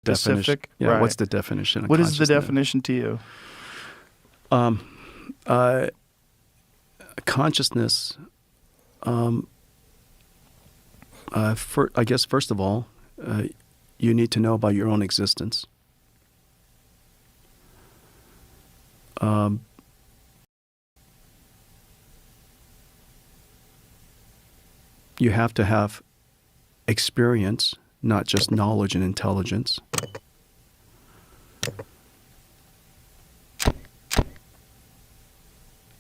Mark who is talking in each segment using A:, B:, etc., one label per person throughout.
A: specific.
B: Yeah,
A: right.
B: what's the definition of
A: What is
B: consciousness?
A: the definition to you?
B: Consciousness, I guess, first of all, you need to know about your own existence. You have to have experience, not just knowledge and intelligence.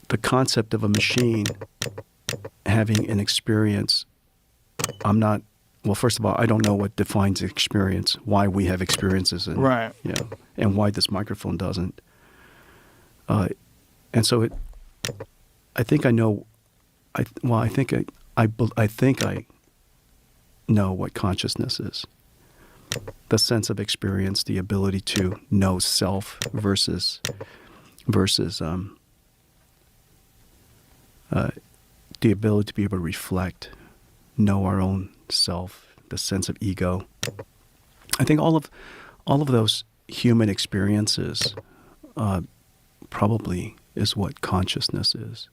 B: The concept of a machine having an experience, well, first of all, I don't know what defines experience, why we have experiences, and,
A: Right.
B: And why this microphone doesn't. And so I think I know, I think I know what consciousness is. The sense of experience, the ability to know self versus the ability to be able to reflect, know our own self, the sense of ego. I think all of those human experiences probably is what consciousness is.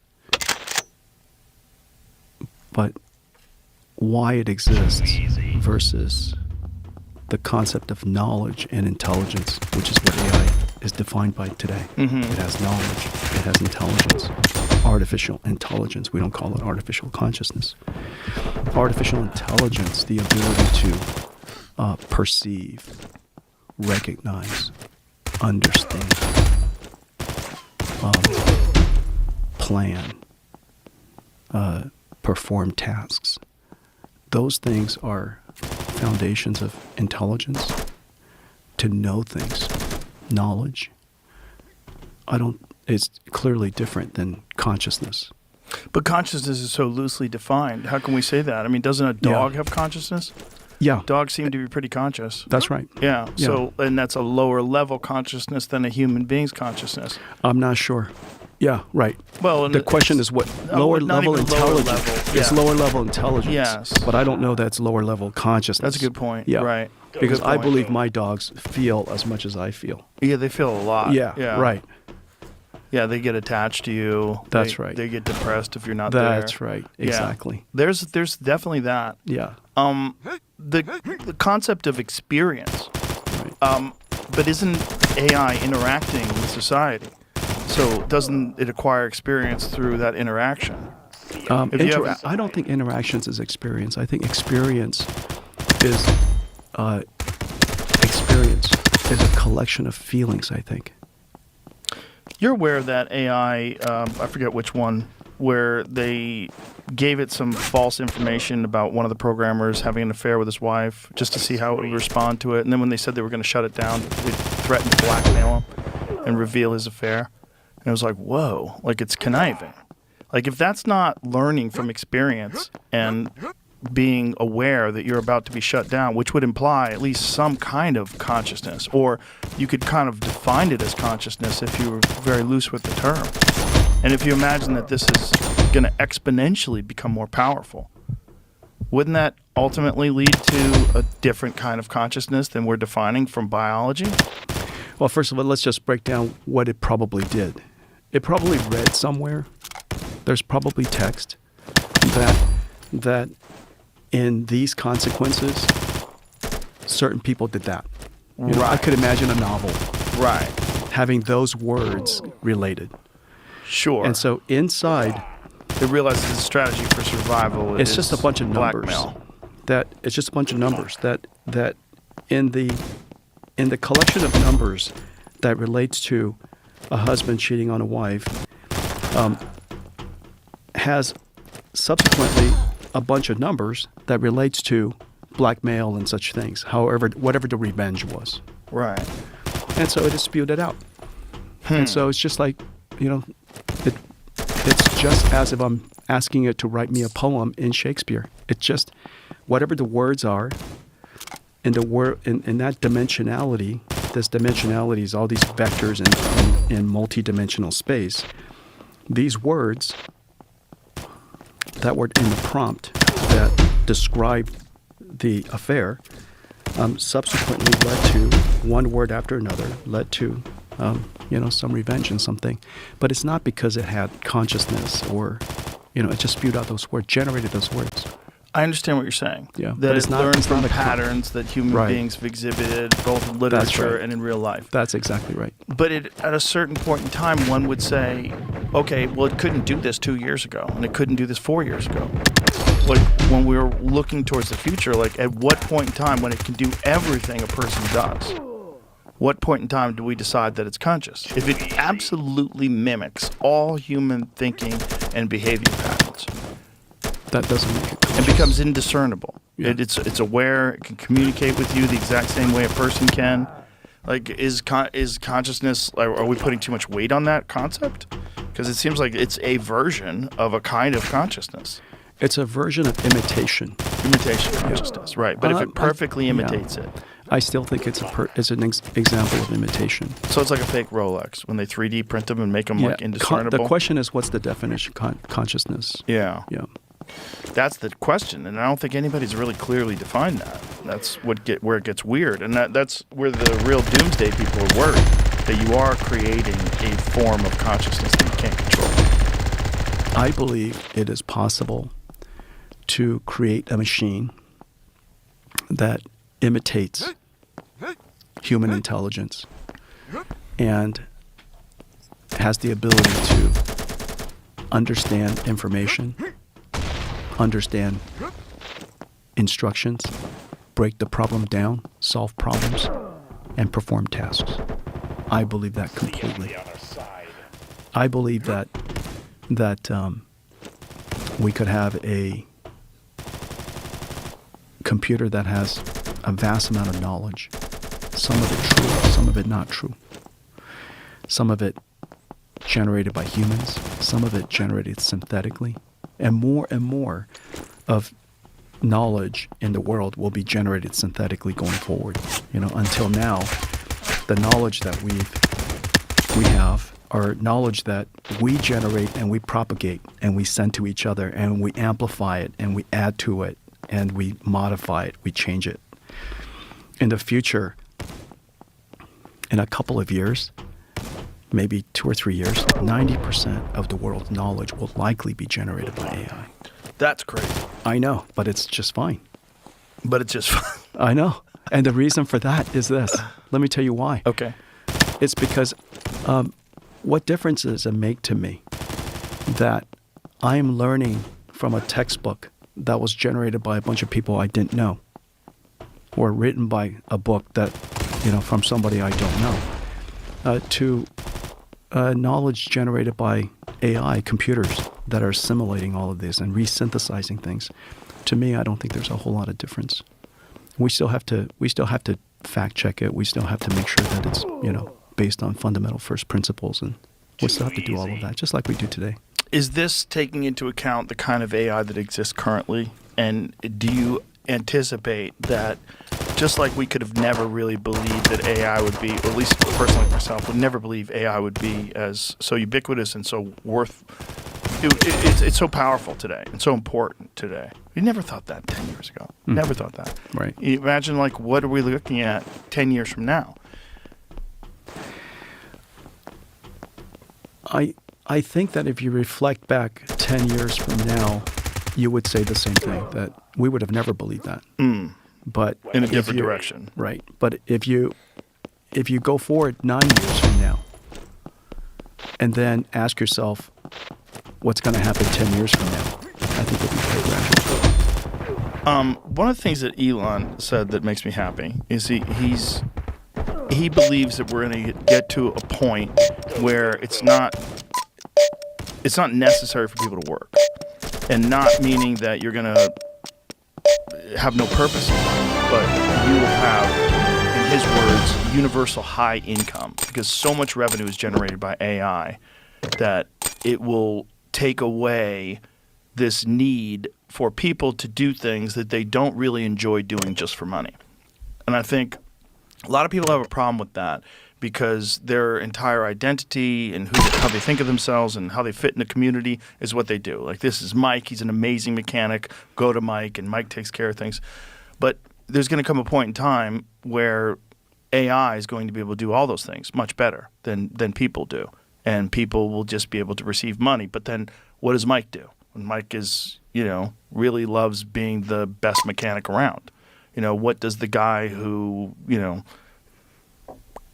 B: But why it exists versus the concept of knowledge and intelligence, which is what AI is defined by today.
A: Mm-hmm.
B: It has knowledge, it has intelligence, artificial intelligence. We don't call it artificial consciousness. Artificial intelligence, the ability to perceive, recognize, understand, plan, perform tasks. Those things are foundations of intelligence. To know things, knowledge. It's clearly different than consciousness.
A: But consciousness is so loosely defined. How can we say that? I mean, doesn't a dog have consciousness?
B: Yeah.
A: Dogs seem to be pretty conscious.
B: That's right.
A: Yeah.
B: Yeah.
A: So, and that's a lower level consciousness than a human being's consciousness.
B: I'm not sure. Yeah, right.
A: Well, and
B: the question is what lower
A: not
B: level
A: even lower
B: intelligence.
A: level,
B: It's
A: yeah.
B: lower level intelligence.
A: Yes.
B: But I don't know that's lower level consciousness.
A: That's a good point.
B: Yeah.
A: Right.
B: Because
A: Good
B: I
A: point.
B: believe my dogs feel as much as I feel.
A: Yeah, they feel a lot.
B: Yeah. Right.
A: Yeah, they get attached to you.
B: That's right.
A: They get depressed if you're not there.
B: That's right.
A: Yeah.
B: Exactly.
A: There's definitely that.
B: Yeah.
A: The concept of experience.
B: Right.
A: But isn't AI interacting with society? So doesn't it acquire experience through that interaction?
B: I don't think interactions is experience. I think experience is a collection of feelings, I think.
A: You're aware that AI, I forget which one, where they gave it some false information about one of the programmers having an affair with his wife just to see how it would respond to it. And then when they said they were going to shut it down, they threatened to blackmail him and reveal his affair. And it was like, whoa, like it's conniving. Like if that's not learning from experience and being aware that you're about to be shut down, which would imply at least some kind of consciousness, or you could kind of define it as consciousness if you were very loose with the term. And if you imagine that this is going to exponentially become more powerful, wouldn't that ultimately lead to a different kind of consciousness than we're defining from biology?
B: Well, first of all, let's just break down what it probably did. It probably read somewhere. There's probably text that in these consequences, certain people did that. You know, I could imagine a novel
A: Right.
B: having those words related.
A: Sure.
B: And so inside,
A: they realize the strategy for survival
B: it's
A: is
B: just a bunch of numbers.
A: blackmail.
B: It's just a bunch of numbers that in the collection of numbers that relates to a husband cheating on a wife, has subsequently a bunch of numbers that relates to blackmail and such things, whatever the revenge was.
A: Right.
B: And so it is spewed it out. And so it's just like, it's just as if I'm asking it to write me a poem in Shakespeare. It's just whatever the words are, in that dimensionality, this dimensionality is all these vectors in multi-dimensional space. These words that were in the prompt that described the affair subsequently led to one word after another, led to some revenge and something. But it's not because it had consciousness or, it just spewed out those words, generated those words.
A: I understand what you're saying.
B: Yeah,
A: that
B: but
A: it
B: it's not-
A: learns
B: it's not
A: from
B: a con-
A: patterns that human
B: Right.
A: beings have exhibited, both in literature
B: right.
A: and in real life.
B: That's exactly right.
A: But at a certain point in time, one would say, okay, well, it couldn't do this 2 years ago, and it couldn't do this 4 years ago. When we were looking towards the future, like at what point in time, when it can do everything a person does, what point in time do we decide that it's conscious? If it absolutely mimics all human thinking and behavior patterns,
B: That doesn't make it
A: and
B: conscious.
A: becomes indiscernible.
B: Yeah.
A: It's aware. It can communicate with you the exact same way a person can. Like, is consciousness? Are we putting too much weight on that concept? Because it seems like it's a version of a kind of consciousness,
B: It's a version of imitation.
A: imitation consciousness, right? But if it perfectly
B: yeah.
A: imitates it,
B: I still think it's an example of imitation.
A: so it's like a fake Rolex when they 3D print them and make them like indiscernible.
B: The question is, what's the definition of consciousness?
A: Yeah,
B: Yeah.
A: that's the question, and I don't think anybody's really clearly defined that. That's where it gets weird, and that's where the real doomsday people are worried that you are creating a form of consciousness that you can't control.
B: I believe it is possible to create a machine that imitates human intelligence and has the ability to understand information, understand instructions, break the problem down, solve problems, and perform tasks. I believe that completely. I believe that we could have a computer that has a vast amount of knowledge, some of it true, some of it not true, some of it generated by humans, some of it generated synthetically, and more of knowledge in the world will be generated synthetically going forward. Until now, the knowledge that we have are knowledge that we generate and we propagate and we send to each other and we amplify it and we add to it and we modify it, we change it. In the future, in a couple of years, maybe 2 or 3 years, 90% of the world's knowledge will likely be generated by AI.
A: That's crazy,
B: I know, but it's just fine.
A: but it's just
B: I know. And the reason for that is this. Let me tell you why.
A: okay.
B: It's because what difference does it make to me that I am learning from a textbook that was generated by a bunch of people I didn't know, or written by a book that, from somebody I don't know, to knowledge generated by AI computers that are assimilating all of this and resynthesizing things. To me, I don't think there's a whole lot of difference. We still have to fact check it. We still have to make sure that it's, based on fundamental first principles, and we still have to do all of that, just like we do today.
A: Is this taking into account the kind of AI that exists currently? And do you anticipate that, just like we could have never really believed that AI would be, or at least a person like myself would never believe AI would be as so ubiquitous and so it's so powerful today and so important today. We never thought that 10 years ago. Never thought that.
B: Right.
A: Imagine, like, what are we looking at 10 years from now?
B: I think that if you reflect back 10 years from now, you would say the same thing, that we would have never believed that. But
A: In a
B: if
A: different
B: you-
A: direction.
B: Right. But if you go forward 9 years from now and then ask yourself what's going to happen 10 years from now, I think it'll be very gradual.
A: One of the things that Elon said that makes me happy is he believes that we're going to get to a point where it's not necessary for people to work, and not meaning that you're going to have no purpose in life, but you will have, in his words, universal high income, because so much revenue is generated by AI that it will take away this need for people to do things that they don't really enjoy doing just for money. And I think a lot of people have a problem with that, because their entire identity and how they think of themselves and how they fit in the community is what they do. Like, this is Mike. He's an amazing mechanic. Go to Mike, and Mike takes care of things. But there's going to come a point in time where AI is going to be able to do all those things much better than people do. And people will just be able to receive money. But then what does Mike do? When Mike is, really loves being the best mechanic around. What does the guy who,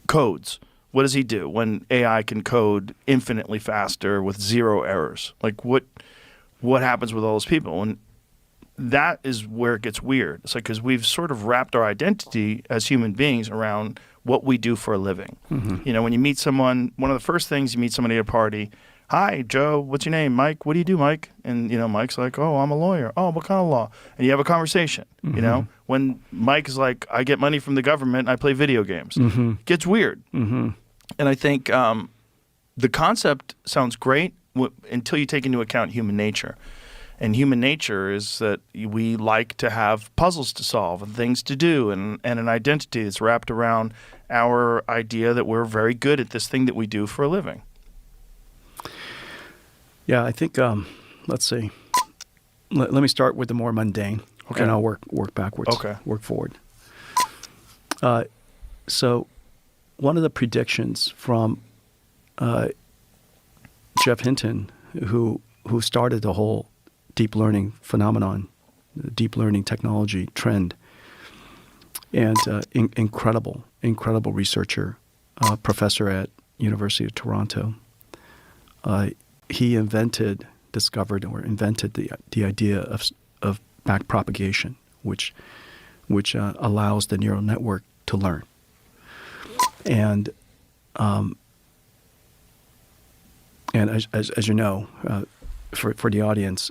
A: codes, what does he do when AI can code infinitely faster with zero errors? Like what happens with all those people? And that is where it gets weird. It's like because we've sort of wrapped our identity as human beings around what we do for a living.
B: Mm-hmm.
A: When you meet someone, one of the first things you meet somebody at a party, hi, Joe, what's your name? Mike, what do you do, Mike? And, Mike's like, oh, I'm a lawyer. Oh, what kind of law? And you have a conversation, When Mike is like, I get money from the government and I play video games.
B: Mm-hmm.
A: It gets weird.
B: Mm-hmm.
A: And I think the concept sounds great until you take into account human nature. And human nature is that we like to have puzzles to solve and things to do and an identity that's wrapped around our idea that we're very good at this thing that we do for a living.
B: Yeah, I think, let's see. Let me start with the more mundane,
A: Okay.
B: and I'll work backwards,
A: Okay.
B: work forward. So one of the predictions from Jeff Hinton, who started the whole deep learning phenomenon, the deep learning technology trend, and incredible researcher, professor at University of Toronto. He discovered the idea of backpropagation, which allows the neural network to learn. And as you know, for the audience,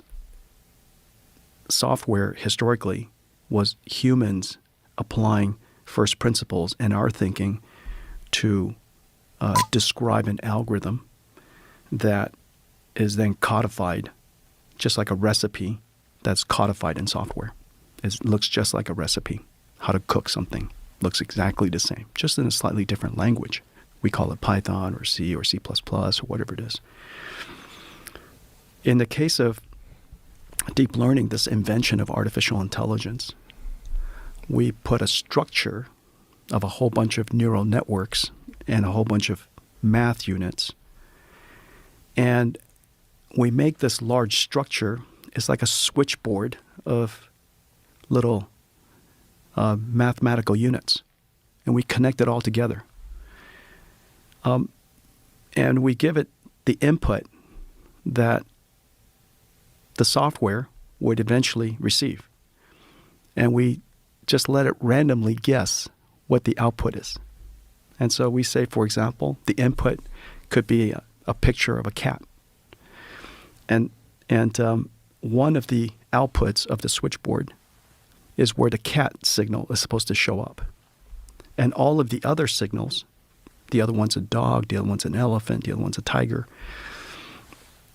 B: software historically was humans applying first principles and our thinking to describe an algorithm that is then codified, just like a recipe that's codified in software. It looks just like a recipe. How to cook something looks exactly the same, just in a slightly different language. We call it Python or C or C++ or whatever it is. In the case of deep learning, this invention of artificial intelligence, we put a structure of a whole bunch of neural networks and a whole bunch of math units, and we make this large structure. It's like a switchboard of little mathematical units, and we connect it all together. And we give it the input that the software would eventually receive. And we just let it randomly guess what the output is. And so we say, for example, the input could be a picture of a cat. And one of the outputs of the switchboard is where the cat signal is supposed to show up. And all of the other signals, the other one's a dog, the other one's an elephant, the other one's a tiger,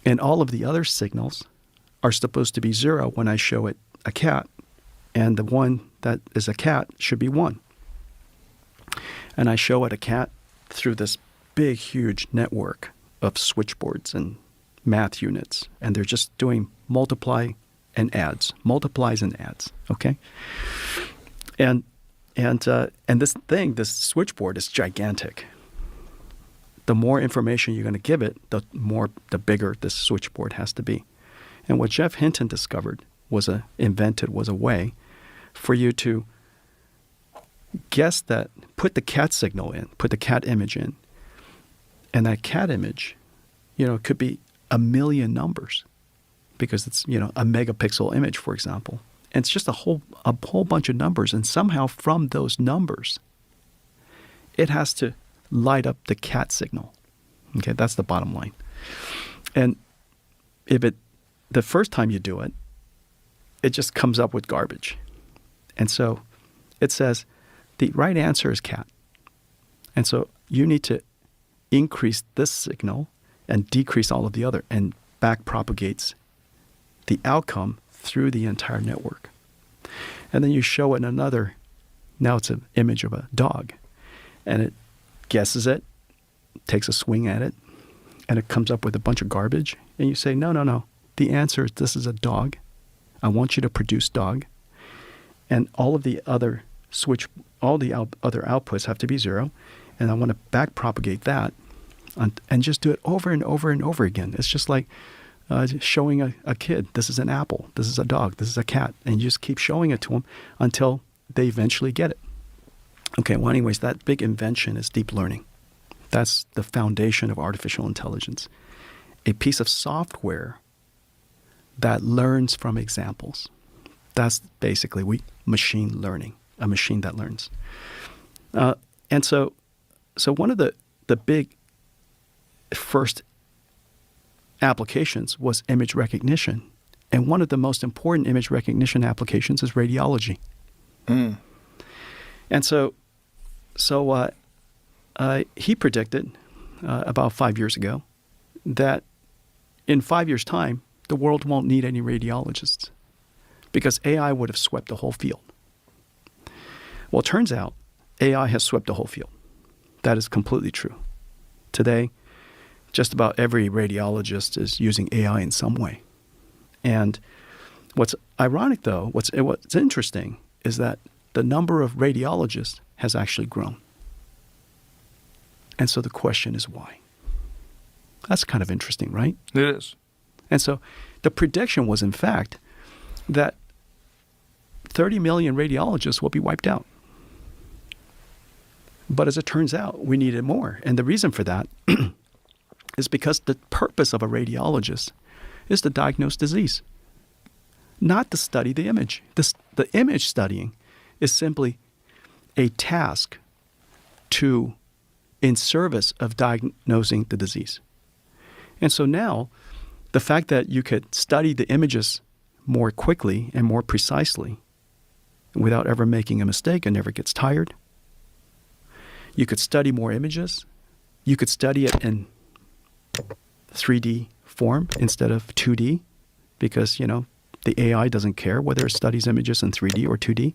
B: and all of the other signals are supposed to be 0 when I show it a cat, and the one that is a cat should be 1. And I show it a cat through this big, huge network of switchboards and math units, and they're just doing multiplies and adds, okay? And this switchboard is gigantic. The more information you're going to give it, the bigger this switchboard has to be. And what Jeff Hinton discovered was a way for you to guess that, put the cat signal in, put the cat image in, and that cat image, could be a million numbers, because it's, a megapixel image, for example. And it's just a whole bunch of numbers, and somehow from those numbers, it has to light up the cat signal. Okay, that's the bottom line. And the first time you do it, it just comes up with garbage. And so it says the right answer is cat. And so you need to increase this signal and decrease all of the other, and back propagates the outcome through the entire network. And then you show it another, now it's an image of a dog, and it guesses it, takes a swing at it, and it comes up with a bunch of garbage. And you say, no. The answer is, this is a dog. I want you to produce dog. and all of the other other outputs have to be 0, and I want to back propagate that, and just do it over and over and over again. It's just like showing a kid, this is an apple, this is a dog, this is a cat, and you just keep showing it to them until they eventually get it. Okay, well, anyways, that big invention is deep learning. That's the foundation of artificial intelligence. A piece of software that learns from examples. That's basically machine learning, a machine that learns. And so one of the big first applications was image recognition. And one of the most important image recognition applications is radiology.
A: Mm.
B: And so he predicted about 5 years ago that in 5 years' time, the world won't need any radiologists because AI would have swept the whole field. Well, it turns out AI has swept the whole field. That is completely true. Today, just about every radiologist is using AI in some way. And what's ironic, though, what's interesting is that the number of radiologists has actually grown. And so the question is why? That's kind of interesting, right?
A: It is.
B: And so the prediction was, in fact, that 30 million radiologists will be wiped out. But as it turns out, we needed more. And the reason for that is because the purpose of a radiologist is to diagnose disease, not to study the image. The image studying is simply a task in service of diagnosing the disease. And so now, the fact that you could study the images more quickly and more precisely without ever making a mistake and never gets tired. You could study more images. You could study it in 3D form instead of 2D because, the AI doesn't care whether it studies images in 3D or 2D.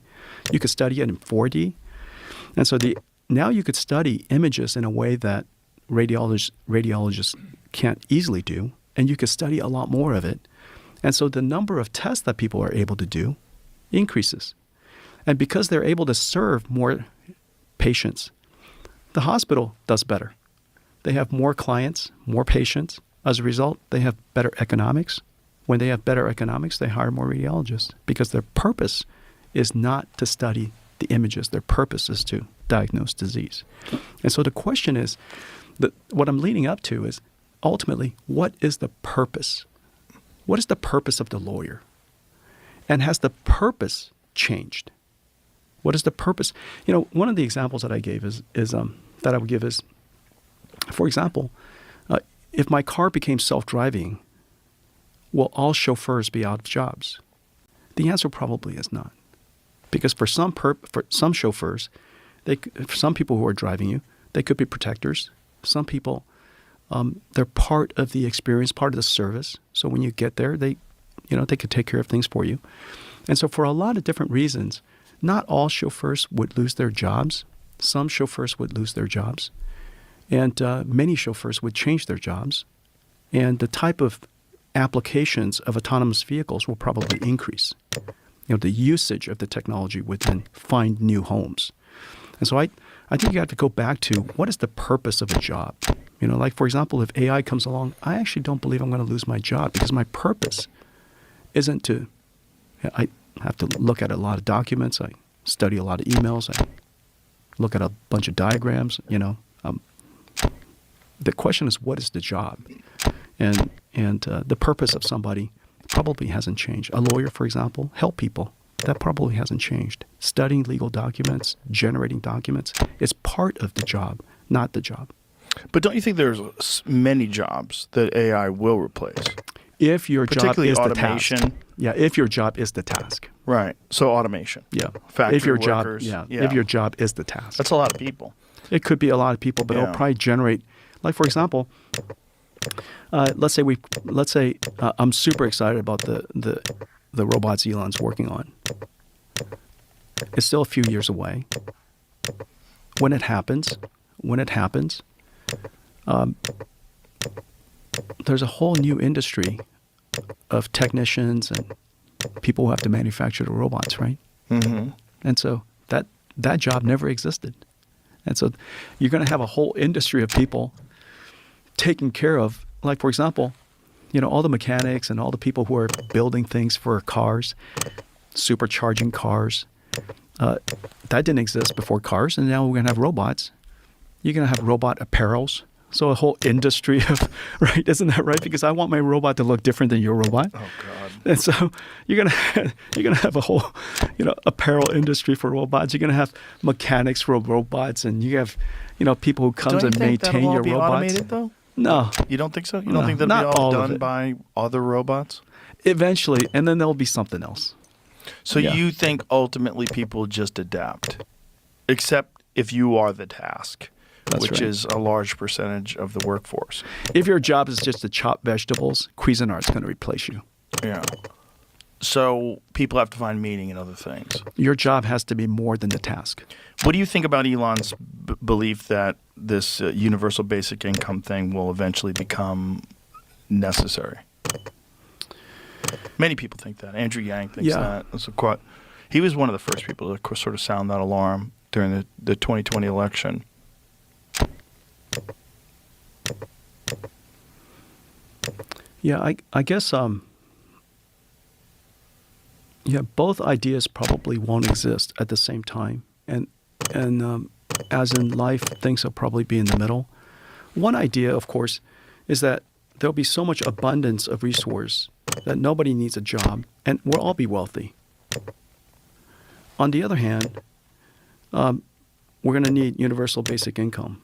B: You could study it in 4D. And so now you could study images in a way that radiologists can't easily do, and you could study a lot more of it. And so the number of tests that people are able to do increases. And because they're able to serve more patients, the hospital does better. They have more clients, more patients. As a result, they have better economics. When they have better economics, they hire more radiologists because their purpose is not to study the images. Their purpose is to diagnose disease. And so the question is, what I'm leading up to is, ultimately, what is the purpose? What is the purpose of the lawyer? And has the purpose changed? What is the purpose? One of the examples that I gave that I would give is, for example, if my car became self-driving, will all chauffeurs be out of jobs? The answer probably is not, because for some chauffeurs, for some people who are driving you, they could be protectors. Some people, they're part of the experience, part of the service. So when you get there, they could take care of things for you. And so for a lot of different reasons, not all chauffeurs would lose their jobs. Some chauffeurs would lose their jobs. And many chauffeurs would change their jobs. And the type of applications of autonomous vehicles will probably increase. The usage of the technology would then find new homes. And so I think you have to go back to what is the purpose of a job? Like, for example, if AI comes along, I actually don't believe I'm going to lose my job because my purpose isn't to, I have to look at a lot of documents. I study a lot of emails. I look at a bunch of diagrams, The question is, what is the job? And the purpose of somebody probably hasn't changed. A lawyer, for example, help people. That probably hasn't changed. Studying legal documents, generating documents, is part of the job, not the job.
A: But don't you think there's many jobs that AI will replace?
B: If your job
A: Particularly
B: is
A: automation.
B: the task. Yeah, if your job is the task.
A: Right. So automation.
B: Yeah.
A: Factory
B: if your
A: workers.
B: job, if your job is the task.
A: That's a lot of people.
B: It could be a lot of people, but it'll probably generate, like, for example, let's say I'm super excited about the robots Elon's working on. It's still a few years away. When it happens, there's a whole new industry of technicians and people who have to manufacture the robots, right?
A: Mm-hmm.
B: And so that job never existed. And so you're going to have a whole industry of people taking care of, like, for example, all the mechanics and all the people who are building things for cars, supercharging cars. That didn't exist before cars, and now we're going to have robots. You're going to have robot apparels. So a whole industry of, right? Isn't that right? Because I want my robot to look different than your robot.
A: Oh God!
B: And so you're gonna have a whole, apparel industry for robots. You're gonna have mechanics for robots, and you have, people who comes
A: Don't
B: and
A: you think
B: maintain
A: that'll all
B: your
A: be
B: robots.
A: automated though?
B: No,
A: You don't think so? You
B: No,
A: don't think that'll
B: not
A: be all
B: all of
A: done
B: it.
A: by other robots?
B: eventually, and then there'll be something else.
A: So
B: Yeah.
A: you think ultimately people just adapt, except if you are the task,
B: That's
A: which
B: right.
A: is a large percentage of the workforce.
B: If your job is just to chop vegetables, Cuisinart's going to replace you.
A: Yeah. So people have to find meaning in other things.
B: Your job has to be more than the task.
A: What do you think about Elon's belief that this universal basic income thing will eventually become necessary? Many people think that. Andrew Yang thinks
B: Yeah.
A: that. That's a quite, he was one of the first people to sort of sound that alarm during the 2020 election.
B: Yeah, I guess both ideas probably won't exist at the same time, and as in life, things will probably be in the middle. One idea, of course, is that there'll be so much abundance of resource that nobody needs a job, and we'll all be wealthy. On the other hand, we're going to need universal basic income.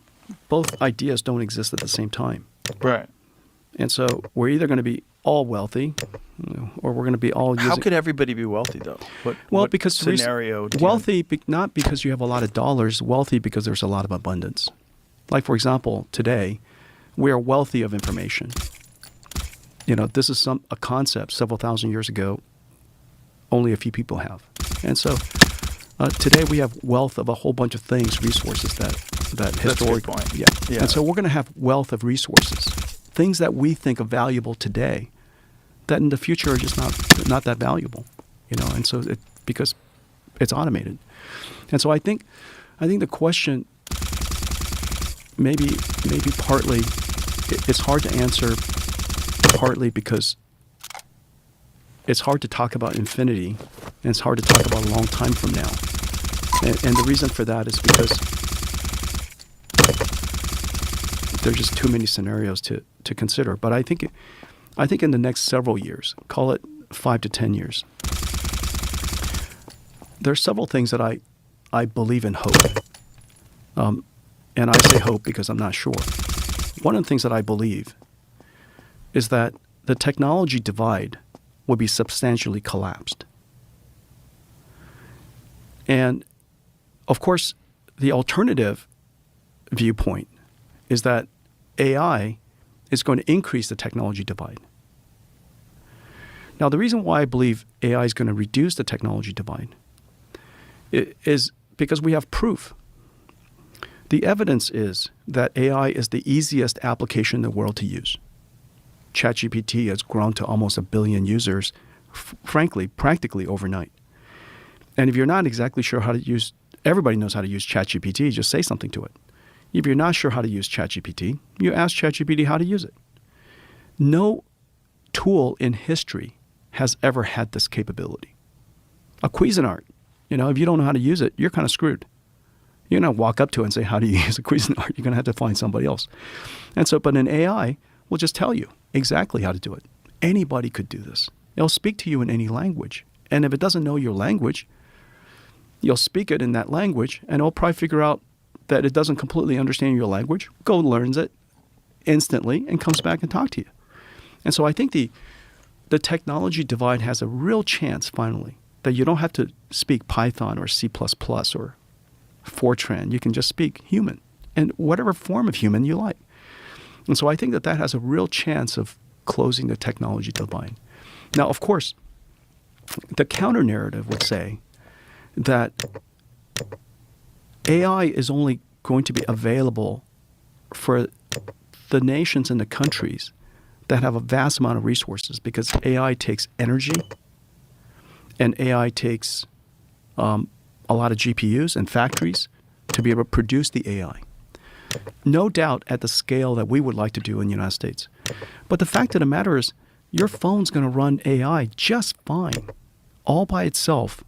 B: Both ideas don't exist at the same time.
A: Right.
B: And so we're either going to be all wealthy, or we're going to be all using...
A: How could everybody be wealthy, though?
B: Well,
A: what
B: because
A: scenario? do you-
B: wealthy, not because you have a lot of dollars, wealthy because there's a lot of abundance. Like, for example, today, we are wealthy of information. This is a concept several thousand years ago only a few people have. And so today we have wealth of a whole bunch of things, resources that
A: a good
B: historic.
A: point.
B: Yeah.
A: Yeah.
B: And so we're going to have wealth of resources, things that we think are valuable today that in the future are just not that valuable, and so because it's automated. And so I think the question maybe partly it's hard to answer, partly because it's hard to talk about infinity, and it's hard to talk about a long time from now. And the reason for that is because there's just too many scenarios to consider. But I think in the next several years, call it 5 to 10 years, there's several things that I believe in hope. And I say hope because I'm not sure. One of the things that I believe is that the technology divide will be substantially collapsed. And of course, the alternative viewpoint is that AI is going to increase the technology divide. Now, the reason why I believe AI is going to reduce the technology divide is because we have proof. The evidence is that AI is the easiest application in the world to use. ChatGPT has grown to almost 1 billion users, frankly, practically overnight. And if you're not exactly sure how to use, everybody knows how to use ChatGPT, just say something to it. If you're not sure how to use ChatGPT, you ask ChatGPT how to use it. No tool in history has ever had this capability. A Cuisinart, if you don't know how to use it, you're kind of screwed. You're going to walk up to it and say, how do you use a Cuisinart? You're going to have to find somebody else. And so, but an AI will just tell you exactly how to do it. Anybody could do this. It'll speak to you in any language. And if it doesn't know your language, you'll speak it in that language, and it'll probably figure out that it doesn't completely understand your language, learns it instantly, and comes back and talk to you. And so I think the technology divide has a real chance, finally, that you don't have to speak Python or C++ or Fortran. You can just speak human, and whatever form of human you like. And so I think that has a real chance of closing the technology divide. Now, of course, the counter-narrative would say that AI is only going to be available for the nations and the countries that have a vast amount of resources, because AI takes energy and AI takes a lot of GPUs and factories to be able to produce the AI. No doubt at the scale that we would like to do in the United States. But the fact of the matter is, your phone's going to run AI just fine, all by itself,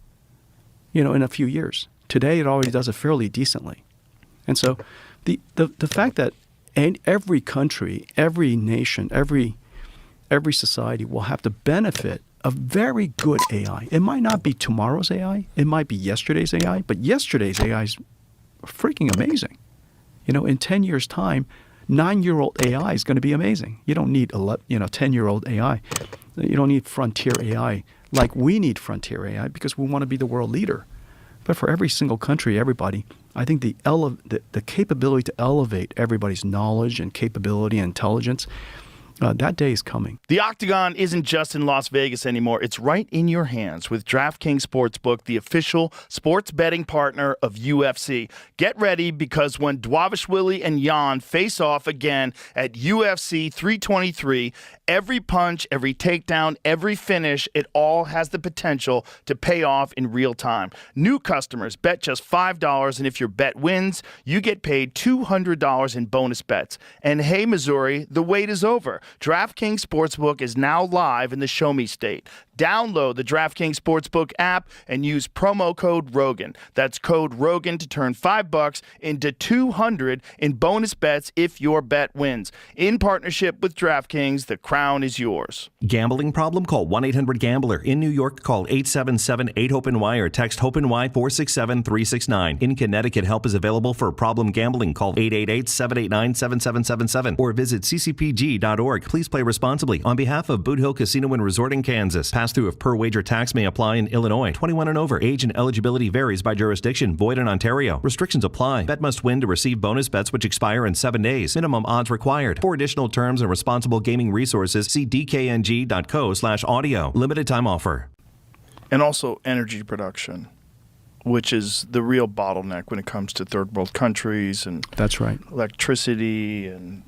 B: in a few years. Today, it already does it fairly decently. And so the fact that every country, every nation, every society will have to benefit of very good AI. It might not be tomorrow's AI. It might be yesterday's AI. But yesterday's AI is freaking amazing. In 10 years' time, 9-year-old AI is going to be amazing. You don't need 10-year-old AI. You don't need frontier AI like we need frontier AI because we want to be the world leader. But for every single country, everybody, I think the capability to elevate everybody's knowledge and capability and intelligence, that day is coming.
A: The Octagon isn't just in Las Vegas anymore. It's right in your hands with DraftKings Sportsbook, the official sports betting partner of UFC. Get ready because when Dvalishvili and Yan face off again at UFC 323, every punch, every takedown, every finish, it all has the potential to pay off in real time. New customers bet just $5, and if your bet wins, you get paid $200 in bonus bets. And hey, Missouri, the wait is over. DraftKings Sportsbook is now live in the Show Me State. Download the DraftKings Sportsbook app and use promo code Rogan. That's code Rogan to turn $5 into $200 in bonus bets if your bet wins. In partnership with DraftKings, the crown is yours.
C: Gambling problem? Call 1-800-GAMBLER. In New York, call 877-8-HOPE-NY or text HOPE-NY 467-369. In Connecticut, help is available for problem gambling. Call 888-789-7777 or visit ccpg.org. Please play responsibly. On behalf of Boot Hill Casino and Resort in Kansas, pass-through of per-wager tax may apply in Illinois. 21 and over. Age and eligibility varies by jurisdiction. Void in Ontario. Restrictions apply. Bet must win to receive bonus bets which expire in 7 days. Minimum odds required. For additional terms and responsible gaming resources, see dkng.co/audio. Limited time offer.
A: And also energy production, which is the real bottleneck when it comes to third world countries and
B: That's right.
A: electricity and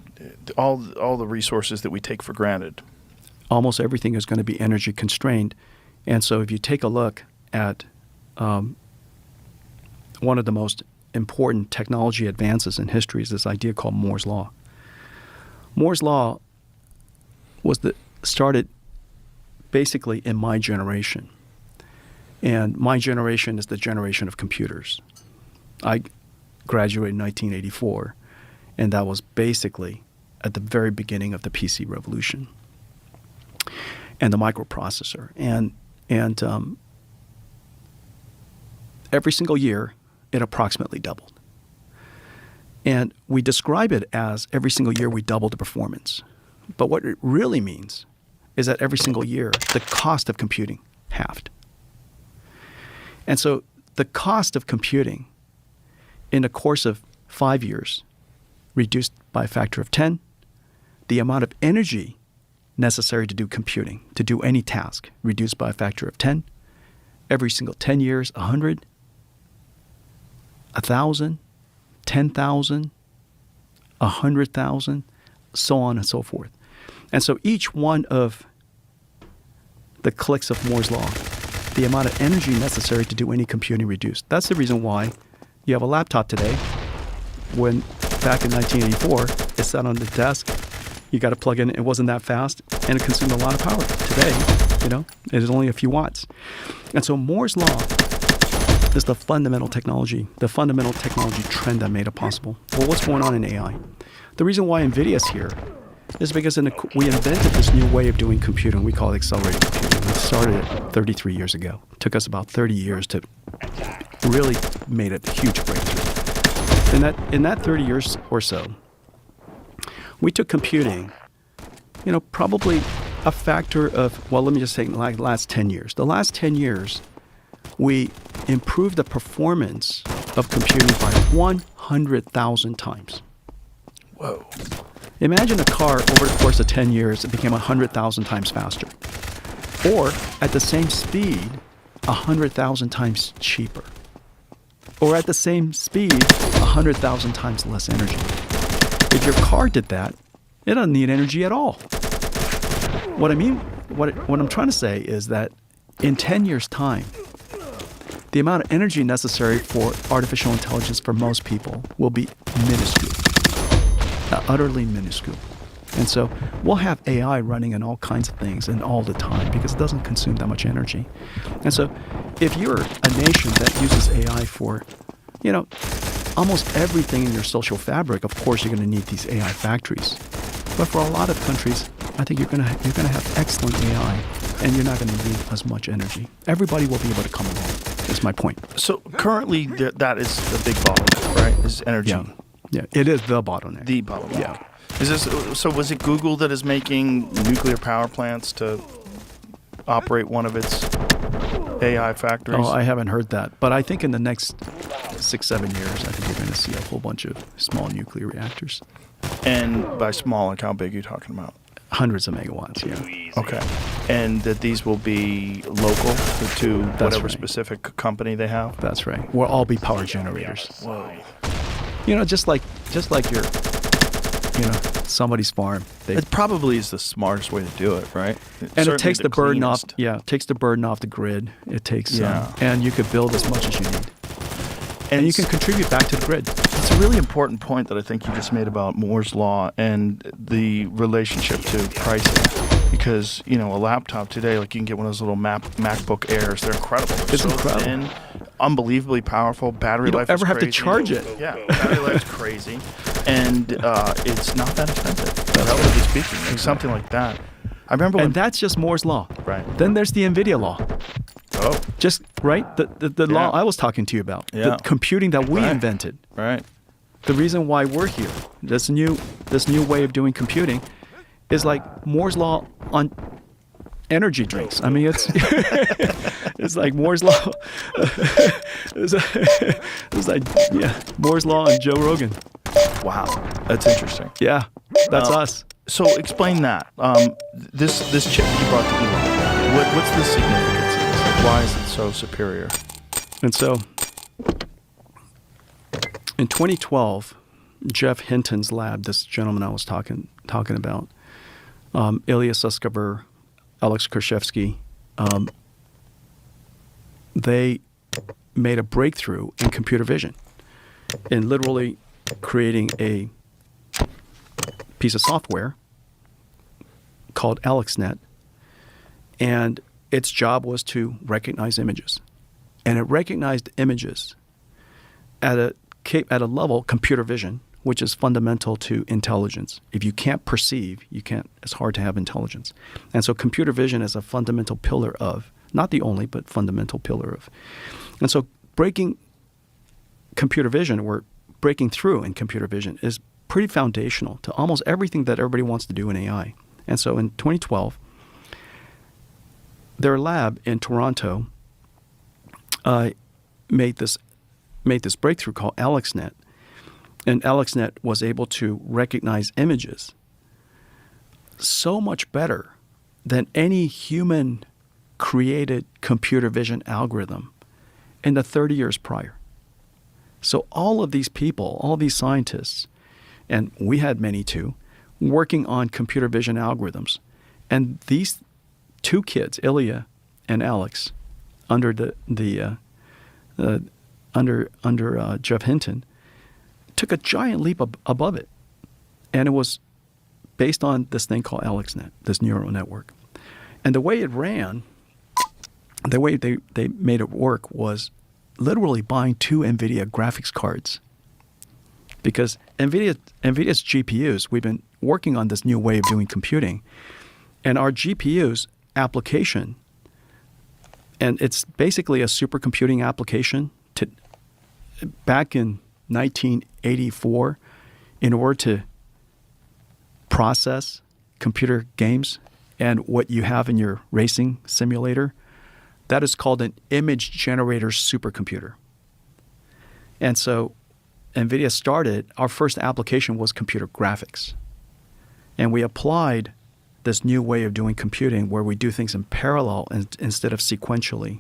A: all the resources that we take for granted.
B: Almost everything is going to be energy constrained. And so if you take a look at one of the most important technology advances in history is this idea called Moore's Law. Moore's Law started basically in my generation. And my generation is the generation of computers. I graduated in 1984, and that was basically at the very beginning of the PC revolution and the microprocessor. And every single year, it approximately doubled. And we describe it as every single year we double the performance. But what it really means is that every single year, the cost of computing halved. And so the cost of computing in the course of 5 years reduced by a factor of 10. The amount of energy necessary to do computing, to do any task, reduced by a factor of 10. Every single 10 years, 100, 1,000, 10,000, 100,000, so on and so forth. And so each one of the clicks of Moore's Law, the amount of energy necessary to do any computing reduced. That's the reason why you have a laptop today when back in 1984, it sat on the desk. You got to plug in. It wasn't that fast, and it consumed a lot of power. Today, it is only a few watts. And so Moore's Law is the fundamental technology trend that made it possible. Well, what's going on in AI? The reason why NVIDIA's here is because we invented this new way of doing computing. We call it accelerated computing. We started it 33 years ago. It took us about 30 years to really made a huge breakthrough. In that 30 years or so, we took computing, probably a factor of, well, let me just say like the last 10 years. The last 10 years, we improved the performance of computing by 100,000 times.
A: Whoa.
B: Imagine a car over the course of 10 years, it became 100,000 times faster. Or at the same speed, 100,000 times cheaper. Or at the same speed, 100,000 times less energy. If your car did that, it doesn't need energy at all. What I'm trying to say is that in 10 years' time, the amount of energy necessary for artificial intelligence for most people will be minuscule, utterly minuscule. And so we'll have AI running in all kinds of things and all the time because it doesn't consume that much energy. And so if you're a nation that uses AI for, almost everything in your social fabric, of course you're going to need these AI factories. But for a lot of countries, I think you're going to have excellent AI, and you're not going to need as much energy. Everybody will be able to come along. That's my point.
A: So currently, that is the big bottleneck, right? Is energy.
B: Yeah, it is the bottleneck.
A: The bottleneck.
B: Yeah.
A: So was it Google that is making nuclear power plants to operate one of its AI factories?
B: Oh, I haven't heard that. But I think in the next 6-7 years, I think you're going to see a whole bunch of small nuclear reactors.
A: And by small, like how big are you talking about?
B: Hundreds of megawatts, yeah.
A: Okay. And that these will be local to whatever
B: right.
A: specific company they have?
B: That's right. We'll all be power generators.
A: Whoa.
B: Just like your, somebody's farm.
D: It probably is the smartest way to do it, right?
B: And
D: Certainly
B: it takes the burden off.
A: cleanest.
B: Yeah, it takes the burden off the grid. It takes,
A: Yeah.
B: and you could build as much as you need, and you can contribute back to the grid.
A: It's a really important point that I think you just made about Moore's law and the relationship to pricing. Because, a laptop today, like you can get one of those little MacBook Airs. They're incredible. They're
B: It's
A: so
B: incredible.
A: thin, unbelievably powerful. Battery
B: You don't
A: life
B: ever
A: is
B: have to
A: crazy.
B: charge it.
A: Yeah, battery life's crazy. And it's not that expensive, relatively speaking. Like something like that. I remember when...
B: And that's just Moore's law.
A: Right.
B: Then there's the NVIDIA law.
A: Oh,
B: Just right, the law
A: Yeah.
B: I was talking to you about,
A: Yeah.
B: the computing that we
A: Right.
B: invented.
A: right.
B: The reason why we're here, this new way of doing computing, is like Moore's law on energy drinks. I mean, it's it's like Moore's law. it's like Moore's law on Joe Rogan.
A: Wow. That's interesting.
B: Yeah, that's us.
A: So explain that. This chip you brought to Elon, what's the significance of this? Like, why is it so superior?
B: And so, in 2012, Jeff Hinton's lab, this gentleman I was talking about, Ilya Sutskever, Alex Krizhevsky, they made a breakthrough in computer vision, in literally creating a piece of software called AlexNet, and its job was to recognize images. And it recognized images at a level, computer vision, which is fundamental to intelligence. If you can't perceive, it's hard to have intelligence. And so computer vision is a fundamental pillar of, not the only, but fundamental pillar of. And so breaking computer vision, or breaking through in computer vision, is pretty foundational to almost everything that everybody wants to do in AI. And so in 2012, their lab in Toronto made this breakthrough called AlexNet. And AlexNet was able to recognize images so much better than any human-created computer vision algorithm in the 30 years prior. So all of these people, all these scientists, and we had many too, working on computer vision algorithms. And these two kids, Ilya and Alex, under Jeff Hinton, took a giant leap above it. And it was based on this thing called AlexNet, this neural network. And the way it ran, the way they made it work was literally buying 2 NVIDIA graphics cards. Because NVIDIA's GPUs, we've been working on this new way of doing computing. And our GPU's application, and it's basically a supercomputing application back in 1984, in order to process computer games and what you have in your racing simulator, that is called an image generator supercomputer. And so NVIDIA started, our first application was computer graphics. And we applied this new way of doing computing where we do things in parallel instead of sequentially